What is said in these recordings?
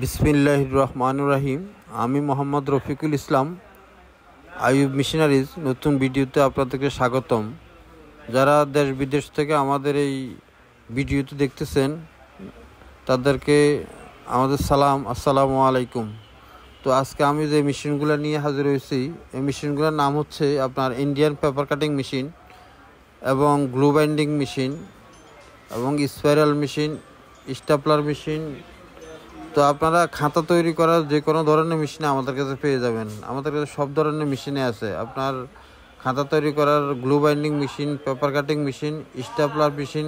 বিসমিল্লাহির রহমানির রহিম। আমি মোহাম্মদ রফিকুল ইসলাম, আইয়ুব মিশনারিজ নতুন ভিডিওতে আপনাদেরকে স্বাগতম। যারা দেশ বিদেশ থেকে আমাদের এই ভিডিওতে দেখতেছেন তাদেরকে আমাদের সালাম, আসসালামু আলাইকুম। তো আজকে আমি যে মেশিনগুলো নিয়ে হাজির হয়েছি, এই মেশিনগুলোর নাম হচ্ছে আপনার ইন্ডিয়ান পেপার কাটিং মেশিন এবং গ্লু বাইন্ডিং মেশিন এবং স্পাইরাল মেশিন, স্টাপলার মেশিন। তো আপনারা খাতা তৈরি করার যে কোনো ধরনের মেশিন আমাদের কাছে পেয়ে যাবেন। আমাদের কাছে সব ধরনের মেশিনে আছে। আপনার খাতা তৈরি করার glue binding machine, paper cutting machine, stapler machine,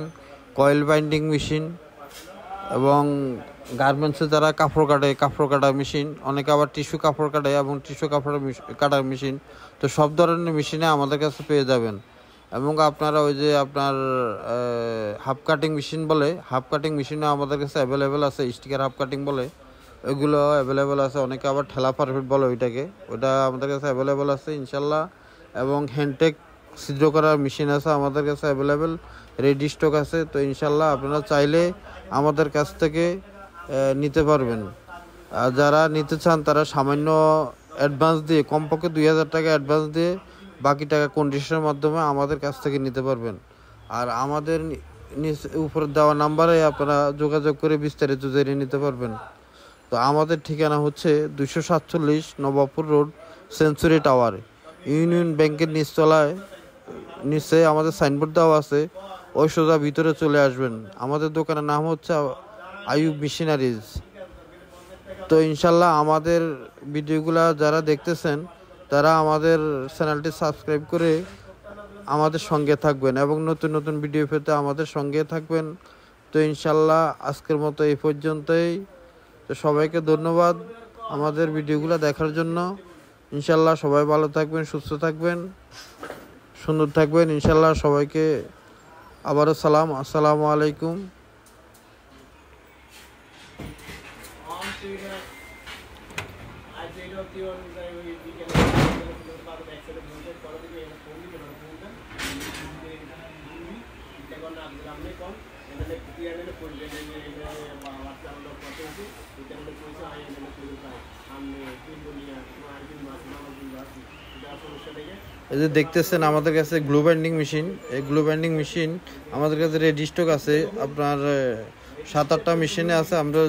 coil binding machine এবং গার্মেন্টসে যারা কাপড় কাটার মেশিন, অনেকে আবার টিস্যু কাপড় কাটে এবং টিস্যু কাপড় কাটার মেশিন। তো সব ধরনের মেশিনে আমাদের কাছে পেয়ে যাবেন। এবং আপনারা ওই যে আপনার হাফ কাটিং মেশিন বলে, হাফ কাটিং মেশিনও আমাদের কাছে অ্যাভেলেবেল আছে। স্টিকার হাফ কাটিং বলে, ওইগুলো অ্যাভেলেবেল আছে। অনেকে আবার ঠেলা পারফেক্ট বলে ওইটাকে, ওইটা আমাদের কাছে অ্যাভেলেবেল আছে ইনশাল্লাহ। এবং হ্যান্ডটেক ছিদ্র করার মেশিন আছে আমাদের কাছে অ্যাভেলেবেল, রেডি স্টক আছে। তো ইনশাল্লাহ আপনারা চাইলে আমাদের কাছ থেকে নিতে পারবেন। আর যারা নিতে চান তারা সামান্য অ্যাডভান্স দিয়ে, কমপক্ষে 2000 টাকা অ্যাডভান্স দিয়ে বাকি টাকা কন্ডিশনের মাধ্যমে আমাদের কাছ থেকে নিতে পারবেন। আর আমাদের উপরে দেওয়া নাম্বারে আপনারা যোগাযোগ করে বিস্তারিত জেনে নিতে পারবেন। তো আমাদের ঠিকানা হচ্ছে 247 Nawabpur road, century tower, union ব্যাংকের নিচে আমাদের সাইনবোর্ড দেওয়া আছে। ওই সোজা ভিতরে চলে আসবেন। আমাদের দোকানের নাম হচ্ছে আইয়ুব মিশনারিজ। তো ইনশাল্লাহ আমাদের ভিডিওগুলো যারা দেখতেছেন তারা আমাদের চ্যানেলটি সাবস্ক্রাইব করে আমাদের সঙ্গে থাকবেন এবং নতুন নতুন ভিডিও পেতে আমাদের সঙ্গে থাকবেন। তো ইনশাল্লাহ আজকের মতো এই পর্যন্তই। তো সবাইকে ধন্যবাদ আমাদের ভিডিওগুলো দেখার জন্য। ইনশাল্লাহ সবাই ভালো থাকবেন, সুস্থ থাকবেন, সুন্দর থাকবেন। ইনশাল্লাহ সবাইকে আবারও সালাম, আসসালামু আলাইকুম। এই যে দেখতেছেন আমাদের কাছে গ্লু বাইন্ডিং মেশিন, এই গ্লু বাইন্ডিং মেশিন আমাদের কাছে রেডি স্টক আছে। আপনার 7-8টা মেশিনে আছে, আমরা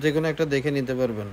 যে কোনো একটা দেখে নিতে পারবেন।